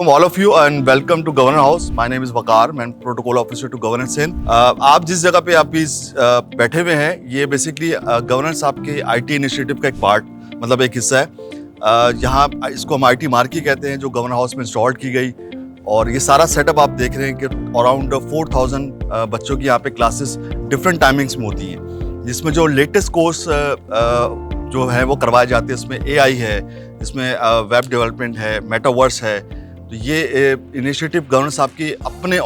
All of you and welcome to Governor House. My name is Waqar. मैं protocol officer to governor Sindh. आप जिस जगह पे आप इस बैठे हुए हैं, ये बेसिकली गवर्नर साहब के आईटी इनिशिएटिव का एक पार्ट, मतलब एक हिस्सा है। यहाँ इसको हम आईटी मार्की कहते हैं, जो गवर्नर हाउस में इंस्टॉल की गई। और ये सारा सेटअप आप देख रहे हैं कि अराउंड 4000 बच्चों की यहाँ पे क्लासेस डिफरेंट टाइमिंग्स में होती हैं, जिसमें जो लेटेस्ट कोर्स जो है वो करवाए जाते हैं। इसमें एआई है, इसमें वेब डेवलपमेंट है, मेटावर्स है। तो ये इनिशिएटिव गवर्नर साहब की अपने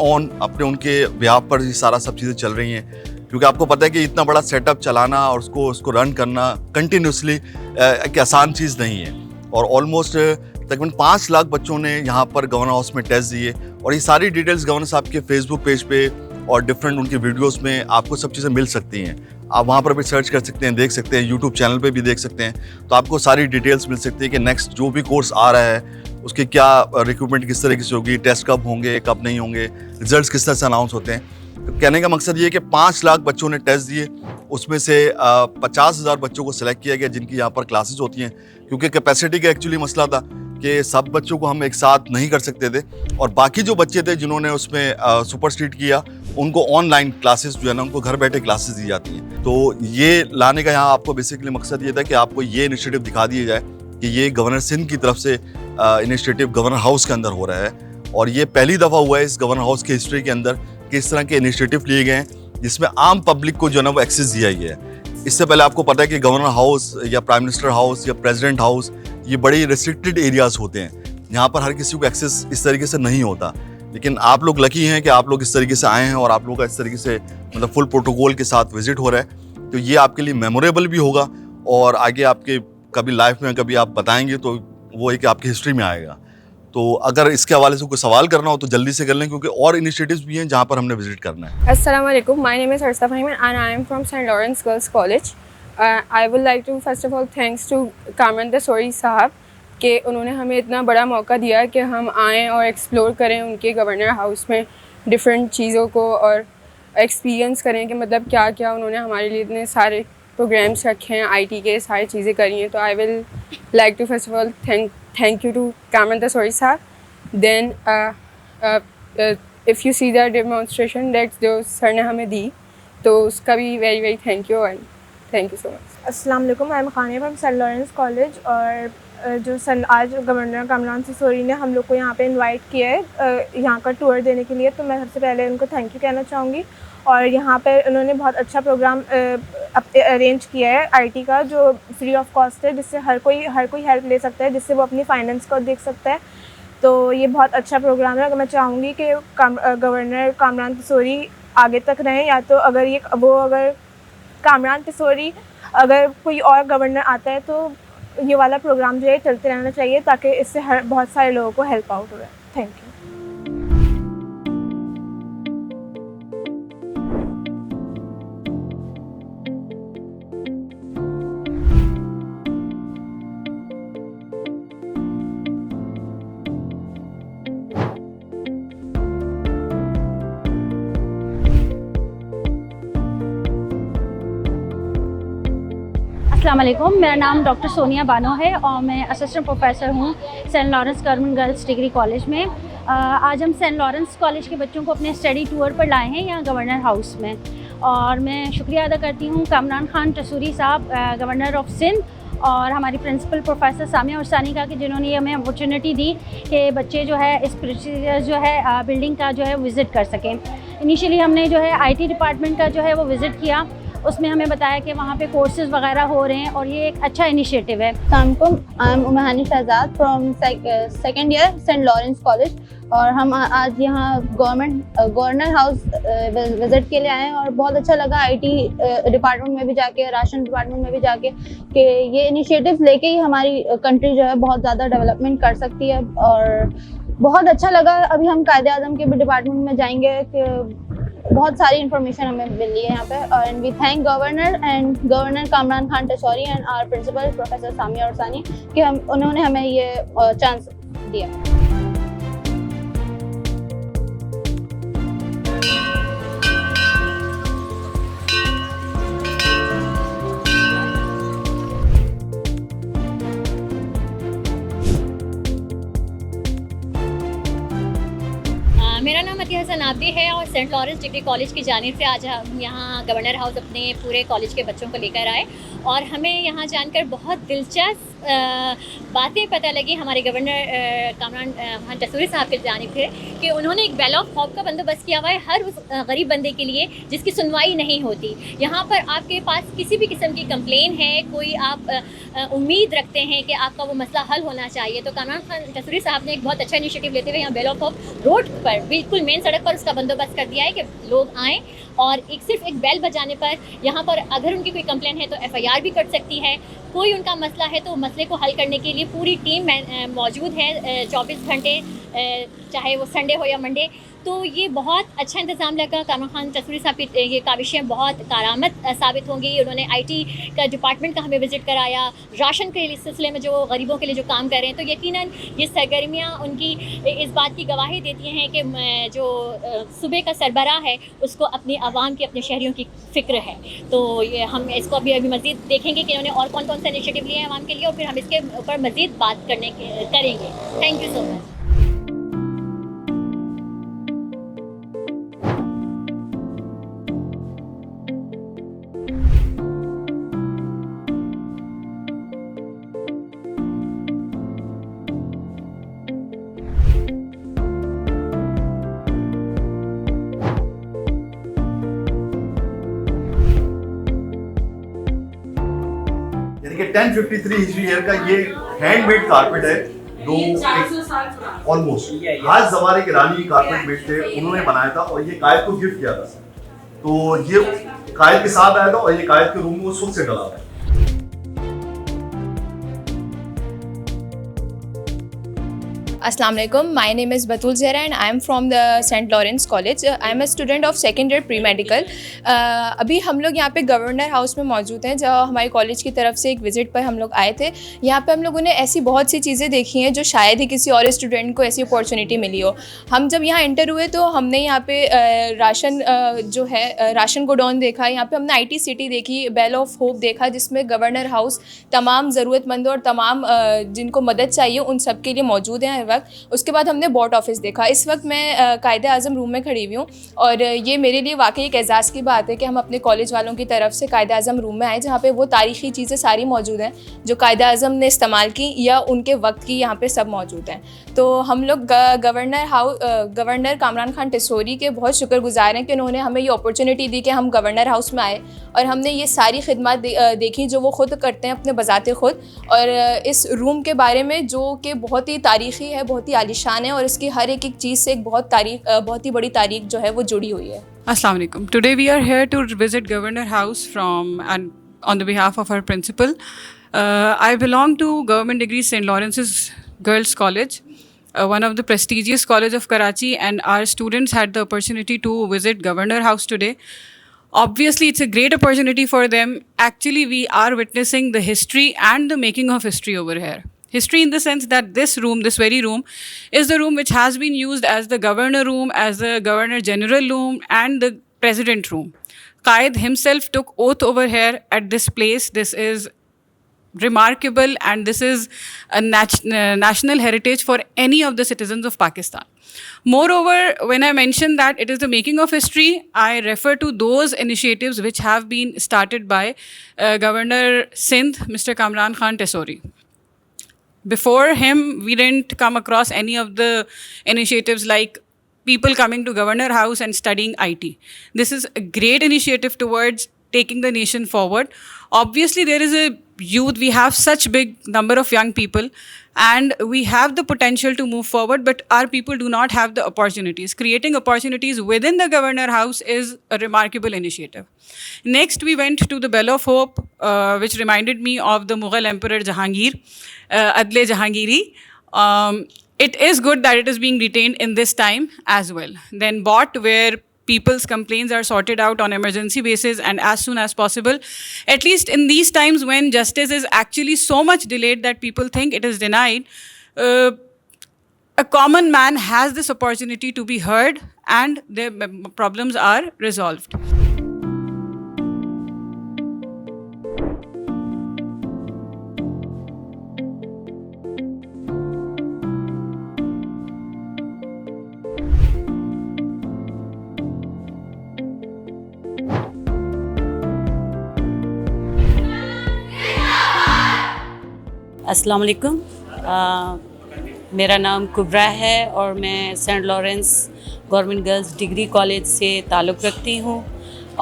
उनके ब्याह पर ये सारा सब चीज़ें चल रही हैं, क्योंकि आपको पता है कि इतना बड़ा सेटअप चलाना और उसको रन करना कंटिन्यूसली एक आसान चीज़ नहीं है। और ऑलमोस्ट तकरीबन 5 लाख बच्चों ने यहाँ पर गवर्नर हाउस में टेस्ट दिए। और ये सारी डिटेल्स गवर्नर साहब के फेसबुक पेज पे और डिफरेंट उनके वीडियोस में आपको सब चीज़ें मिल सकती हैं। आप वहाँ पर भी सर्च कर सकते हैं, देख सकते हैं, यूट्यूब चैनल पे भी देख सकते हैं। तो आपको सारी डिटेल्स मिल सकती है कि नेक्स्ट जो भी कोर्स आ रहा है उसके क्या रिक्रूटमेंट किस तरीके से होगी, टेस्ट कब होंगे, कब नहीं होंगे, रिजल्ट्स किस तरह से अनाउंस होते हैं। तो कहने का मकसद ये है कि 5 लाख बच्चों ने टेस्ट दिए, उसमें से 50,000 बच्चों को सिलेक्ट किया गया जिनकी यहाँ पर क्लासेस होती हैं, क्योंकि कैपेसिटी का एक्चुअली मसला था कि सब बच्चों को हम एक साथ नहीं कर सकते थे। और बाकी जो बच्चे थे जिन्होंने उसमें सुपरसीड किया, उनको ऑनलाइन क्लासेस जो है ना, उनको घर बैठे क्लासेस दी जाती हैं। तो ये लाने का यहाँ आपको बेसिकली मकसद ये था कि आपको ये इनिशिएटिव दिखा दिया जाए कि ये गवर्नर सिंध की तरफ से इनिशिएटिव गवर्नर हाउस के अंदर हो रहा है। और ये पहली दफ़ा हुआ है इस गवर्नर हाउस की हिस्ट्री के अंदर कि इस तरह के इनिशिएटिव लिए गए हैं जिसमें आम पब्लिक को जो है ना वो एक्सेस दिया गया है। इससे पहले आपको पता है कि गवर्नर हाउस या प्राइम मिनिस्टर हाउस या प्रेसिडेंट हाउस, ये बड़ी रिस्ट्रिक्टेड एरियाज होते हैं, यहाँ पर हर किसी को एक्सेस इस तरीके से नहीं होता। लेकिन आप लोग लकी हैं कि आप लोग इस तरीके से आए हैं और आप लोगों का इस तरीके से मतलब फुल प्रोटोकॉल के साथ विजिट हो रहा है। तो ये आपके लिए मेमोरेबल भी होगा और आगे आपके कभी लाइफ में कभी आप बताएंगे तो वो एक आपकी हिस्ट्री में आएगा। तो अगर इसके हवाले से कोई सवाल करना हो तो जल्दी से कर लें, क्योंकि और इनिशिएटिव्स भी हैं जहाँ पर हमने विजिट करना है। Assalamu alaikum. My name is Harshita Fahim and I am from St. Lawrence Girls College. I would like to first of all thanks to Kamran Tasori साहब कि उन्होंने हमें इतना बड़ा मौका दिया कि हम आएँ और एक्सप्लोर करें उनके गवर्नर हाउस में डिफरेंट चीज़ों को और एक्सपीरियंस करें कि मतलब क्या क्या उन्होंने हमारे लिए इतने सारे प्रोग्राम्स रखे हैं, आईटी के सारी चीज़ें करी हैं। तो I will like to first of all thank you to Kamran Tasori साहब। Then if you see the demonstration that जो सर ने हमें दी, तो उसका भी very very thank you and thank you so much. अस्सलाम वालेकुम, I am Khania from Saint Lawrence College. और जो आज गवर्नर कामरान तसोरी ने हम लोग को यहाँ पे इनवाइट किया है यहाँ का टूर देने के लिए, तो मैं सबसे पहले उनको थैंक यू कहना चाहूँगी। और यहाँ पे उन्होंने बहुत अच्छा प्रोग्राम अरेंज किया है आईटी का, जो फ्री ऑफ कॉस्ट है, जिससे हर कोई हेल्प ले सकता है, जिससे वो अपनी फाइनेंस को देख सकता है। तो ये बहुत अच्छा प्रोग्राम है। मैं चाहूँगी कि गवर्नर कामरान तसोरी आगे तक रहें, या तो अगर कामरान तसोरी अगर कोई और गवर्नर आता है तो ये वाला प्रोग्राम जो है चलते रहना चाहिए, ताकि इससे बहुत सारे लोगों को हेल्प आउट हो रहा है। Thank you. अस्सलाम वालेकुम, मेरा नाम डॉक्टर सोनिया बानो है और मैं असिस्टेंट प्रोफेसर हूँ Saint Lawrence Government Girls Degree College में। आज हम सेंट लॉरेंस कॉलेज के बच्चों को अपने स्टडी टूर पर लाए हैं यहाँ गवर्नर हाउस में। और मैं शुक्रिया अदा करती हूँ कामरान खान तसूरी साहब, गवर्नर ऑफ सिंध, और हमारी प्रिंसिपल प्रोफेसर सामिया उर्सानी का, कि जिन्होंने हमें अपॉर्चुनिटी दी कि बच्चे जो है इस प्रोसीजर जो है बिल्डिंग का जो है विज़िट कर सकें। इनिशियली हमने जो है आईटी डिपार्टमेंट का जो है वो विज़िट किया, उसमें हमें बताया कि वहाँ पे कोर्सेज़ वगैरह हो रहे हैं और ये एक अच्छा इनिशिएटिव है। I am Umhani Shahzad from second year Saint Lawrence College, और हम आज यहाँ गवर्नर हाउस विज़िट के लिए आए हैं। और बहुत अच्छा लगा आईटी डिपार्टमेंट में भी जाके, राशन डिपार्टमेंट में भी जाके, कि ये इनिशिएटिव लेके ही हमारी कंट्री जो है बहुत ज़्यादा डेवलपमेंट कर सकती है। और बहुत अच्छा लगा। अभी हम कायदे-आज़म के भी डिपार्टमेंट में जाएंगे कि बहुत सारी इन्फॉर्मेशन हमें मिली है यहाँ पे। And we thank governor Kamran Khan Tessori and our principal professor Samia Ursani कि उन्होंने हमें ये चांस दिया। मेरा नाम अतिया हसन आबदी है और सेंट लॉरेंस डिग्री कॉलेज की जानिब से आज हम यहाँ गवर्नर हाउस अपने पूरे कॉलेज के बच्चों को लेकर आए और हमें यहाँ जानकर बहुत दिलचस्प बातें पता लगी हमारे गवर्नर कामरान खान टसूरी साहब के जानिब से कि उन्होंने एक बेल ऑफ होप का बंदोबस्त किया हुआ है हर उस गरीब बंदे के लिए जिसकी सुनवाई नहीं होती। यहाँ पर आपके पास किसी भी किस्म की कंप्लेन है, कोई आप उम्मीद रखते हैं कि आपका वो मसला हल होना चाहिए, तो कामरान खान टसूरी साहब ने एक बहुत अच्छा इनिशिएटिव लेते हुए यहाँ बेल ऑफ होप रोड पर बिल्कुल मेन सड़क पर उसका बंदोबस्त कर दिया है कि लोग आएँ और सिर्फ एक बेल बजाने पर यहाँ पर अगर उनकी कोई कंप्लेन है तो FIR भी कट सकती है। कोई उनका मसला है तो मसले को हल करने के लिए पूरी टीम मौजूद है 24 घंटे, चाहे वो संडे हो या मंडे। तो ये बहुत अच्छा इंतज़ाम लगा। कामरान खान टसूरी साहब की ये काविशें बहुत कारामद साबित होंगी। उन्होंने IT का डिपार्टमेंट का हमें विज़िट कराया, राशन के सिलसिले में जो गरीबों के लिए जो काम कर रहे हैं, तो यकीनन ये सरगर्मियाँ उनकी इस बात की गवाही देती हैं कि जो सूबे का सरबराह है उसको अपनी आवाम की, अपने शहरियों की फ़िक्र है। तो ये हम इसको अभी मज़ीद देखेंगे कि उन्होंने और कौन कौन से इनिशिएटिव लिए हैं आवाम के लिए और फिर हम इसके ऊपर मज़ीद बात करेंगे। Thank you so much. यानी कि 1053 हिजरी ईयर का ये हैंडमेड कारपेट है जो ऑलमोस्ट आज जमाने के रानी कारपेट मेड थे, उन्होंने बनाया था और ये कायद को गिफ्ट किया था। तो ये कायद के साथ आया था और ये कायद के रूम में उस वक्त से डला था। Assalamu alaikum. My name is Batul Zehra and I am from the St. Lawrence College. I am a student of second year pre-medical. अभी हम लोग यहाँ पे गवर्नर हाउस में मौजूद हैं, जहाँ हमारे कॉलेज की तरफ से एक विज़िट पर हम लोग आए थे। यहाँ पे हम लोगों ने ऐसी बहुत सी चीज़ें देखी हैं जो शायद ही किसी और स्टूडेंट को ऐसी अपॉर्चुनिटी मिली हो। हम जब यहाँ एंटर हुए तो हमने यहाँ पे राशन जो है राशन गोडाउन देखा, यहाँ पे हमने IT सिटी देखी, बेल ऑफ होप देखा जिसमें गवर्नर हाउस तमाम ज़रूरतमंदों और तमाम जिनको मदद चाहिए उन सब के लिए मौजूद हैं। उसके बाद हमने बॉट ऑफिस देखा। इस वक्त मैं कायदे आज़म रूम में खड़ी हुई हूँ और ये मेरे लिए वाकई एक एजाज़ की बात है कि हम अपने कॉलेज वालों की तरफ से कायदे आज़म रूम में आए जहाँ पे वो तारीख़ी चीज़ें सारी मौजूद हैं जो कायदे आज़म ने इस्तेमाल की या उनके वक्त की, यहाँ पे सब मौजूद हैं। तो हम लोग गवर्नर कामरान खान टसूरी के बहुत शुक्रगुजार हैं कि उन्होंने हमें ये अपॉर्चुनिटी दी कि हम गवर्नर हाउस में आए और हमने ये सारी खिदमत देखी जो वो ख़ुद करते हैं अपने बज़ाते ख़ुद। और इस रूम के बारे में जो कि बहुत ही तारीख़ी है, बहुत ही आलिशान है और इसकी हर एक चीज़ से एक बहुत ही बड़ी तारीख जो है वो जुड़ी हुई है। Assalamu alaikum. Today we are here to visit Governor House on the behalf of our principal. I belong to Government Degree St. Lawrence's Girls College, one of the prestigious college of Karachi, and our students had the opportunity to visit Governor House today. Obviously, it's a great opportunity for them. Actually, we are witnessing the history and the making of history over here. History in the sense that this room, this very room, is the room which has been used as the governor room, as the governor general room, and the president room. Qaid himself took oath over here at this place. This is remarkable and this is a national heritage for any of the citizens of Pakistan. Moreover, when I mention that it is the making of history, I refer to those initiatives which have been started by Governor Sindh, Mr. Kamran Khan Tessori. Before him, we didn't come across any of the initiatives like people coming to Governor House and studying IT. This is a great initiative towards taking the nation forward. Obviously, there is a youth, we have such big number of young people and we have the potential to move forward, but our people do not have the opportunities. Creating opportunities within the Governor House is a remarkable initiative. Next, we went to the Bell of Hope, which reminded me of the Mughal Emperor Jahangir, Adle Jahangiri. It is good that it is being retained in this time as well. Then BOT, where people's complaints are sorted out on emergency basis and as soon as possible. At least in these times when justice is actually so much delayed that people think it is denied, a common man has this opportunity to be heard and their problems are resolved. अस्सलाम वालेकुम। मेरा नाम कुबरा है और मैं Saint Lawrence Government Girls Degree College से ताल्लुक़ रखती हूँ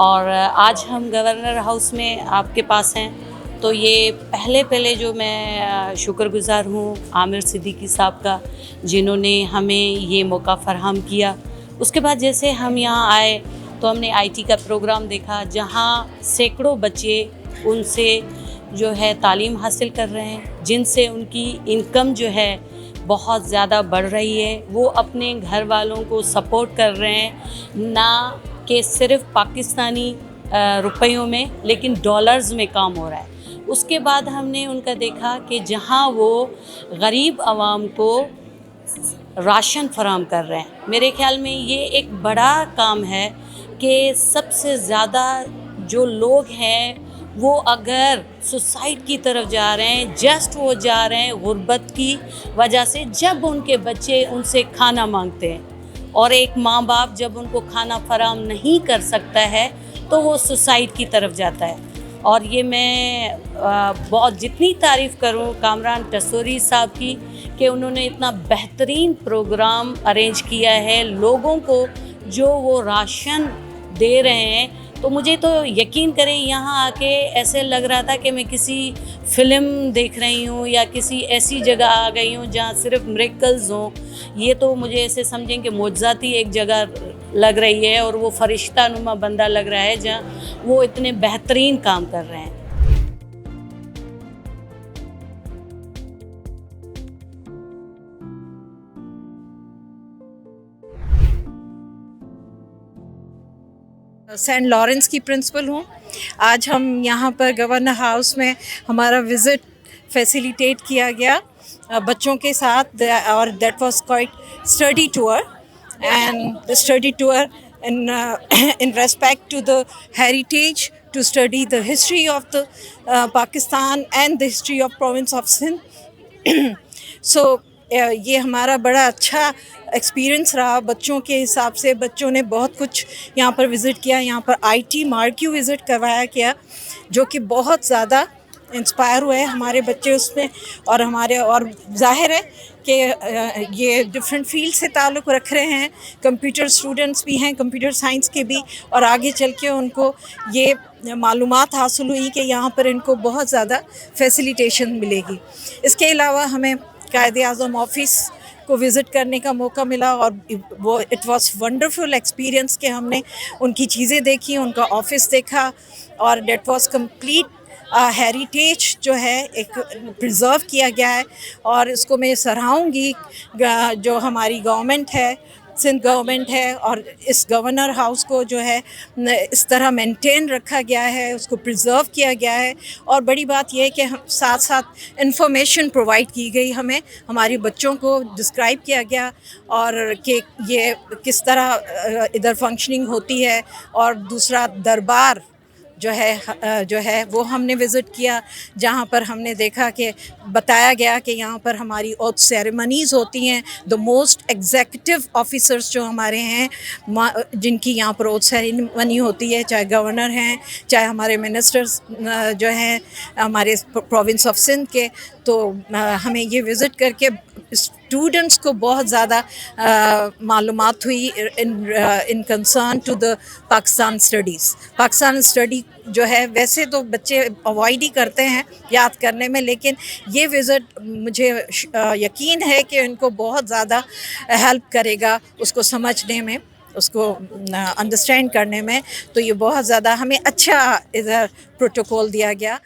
और आज हम गवर्नर हाउस में आपके पास हैं। तो ये पहले जो मैं शुक्रगुज़ार हूँ आमिर सिद्दीकी साहब का, जिन्होंने हमें ये मौका फ़राहम किया। उसके बाद जैसे हम यहाँ आए तो हमने आईटी का प्रोग्राम देखा, जहाँ सैकड़ों बच्चे उनसे जो है तालीम हासिल कर रहे हैं, जिनसे उनकी इनकम जो है बहुत ज़्यादा बढ़ रही है। वो अपने घर वालों को सपोर्ट कर रहे हैं, ना कि सिर्फ पाकिस्तानी रुपयों में, लेकिन डॉलर्स में काम हो रहा है। उसके बाद हमने उनका देखा कि जहाँ वो गरीब आवाम को राशन फराहम कर रहे हैं। मेरे ख़्याल में ये एक बड़ा काम है कि सबसे ज़्यादा जो लोग हैं वो अगर सुसाइड की तरफ जा रहे हैं, जस्ट वो जा रहे हैं गुर्बत की वजह से, जब उनके बच्चे उनसे खाना मांगते हैं और एक माँ बाप जब उनको खाना फराहम नहीं कर सकता है तो वो सुसाइड की तरफ जाता है। और ये मैं बहुत जितनी तारीफ़ करूँ कामरान टसोरी साहब की कि उन्होंने इतना बेहतरीन प्रोग्राम अरेंज किया है लोगों को, जो वो राशन दे रहे हैं। तो मुझे तो यकीन करें यहाँ आके ऐसे लग रहा था कि मैं किसी फ़िल्म देख रही हूँ या किसी ऐसी जगह आ गई हूँ जहाँ सिर्फ मिरेकल्स हों। ये तो मुझे ऐसे समझें कि मोजज़ाती एक जगह लग रही है और वो फरिश्ता नुमा बंदा लग रहा है जहाँ वो इतने बेहतरीन काम कर रहे हैं। सेंट लॉरेंस की प्रिंसिपल हूँ। आज हम यहाँ पर गवर्नर हाउस में हमारा विज़िट फैसिलिटेट किया गया बच्चों के साथ, और that was quite study tour, and the study tour in respect to the heritage, to study the history of the Pakistan and the history of province of Sindh. So ये हमारा बड़ा अच्छा एक्सपीरियंस रहा बच्चों के हिसाब से। बच्चों ने बहुत कुछ यहाँ पर विज़िट किया। यहाँ पर आईटी मार्क्यू विज़िट करवाया गया, जो कि बहुत ज़्यादा इंस्पायर हुए हमारे बच्चे उसमें, और हमारे और जाहिर है कि ये डिफरेंट फील्ड से ताल्लुक़ रख रहे हैं। कंप्यूटर स्टूडेंट्स भी हैं, कंप्यूटर साइंस के भी, और आगे चल के उनको ये मालूमात हासिल हुई कि यहाँ पर इनको बहुत ज़्यादा फैसिलिटेशन मिलेगी। इसके अलावा हमें कायदे-आज़म ऑफ़िस को विज़िट करने का मौका मिला, और वो इट वाज वंडरफुल एक्सपीरियंस कि हमने उनकी चीज़ें देखी, उनका ऑफ़िस देखा, और डेट वाज कंप्लीट हेरिटेज जो है एक प्रिज़र्व किया गया है। और इसको मैं सराहूँगी जो हमारी गवर्नमेंट है, सिंध गवर्नमेंट है, और इस गवर्नर हाउस को जो है इस तरह मेंटेन रखा गया है, उसको प्रिज़र्व किया गया है। और बड़ी बात यह है कि साथ साथ इंफॉर्मेशन प्रोवाइड की गई हमें, हमारे बच्चों को डिस्क्राइब किया गया, और कि ये किस तरह इधर फंक्शनिंग होती है। और दूसरा दरबार जो है वो हमने विज़िट किया, जहाँ पर हमने देखा कि बताया गया कि यहाँ पर हमारी ओथ सेरेमनीज़ होती हैं। द मोस्ट एग्जीक्यूटिव ऑफिसर्स जो हमारे हैं, जिनकी यहाँ पर ओथ सेरेमनी होती है, चाहे गवर्नर हैं, चाहे हमारे मिनिस्टर्स जो हैं हमारे प्रोविंस ऑफ सिंध के। तो हमें ये विज़िट करके स्टूडेंट्स को बहुत ज़्यादा मालूमात हुई in concern to the Pakistan studies. Pakistan study जो है वैसे तो बच्चे अवॉइड ही करते हैं याद करने में, लेकिन ये विज़िट मुझे यकीन है कि इनको बहुत ज़्यादा हेल्प करेगा उसको समझने में, उसको अंडरस्टैंड करने में। तो ये बहुत ज़्यादा हमें अच्छा इधर प्रोटोकॉल दिया गया।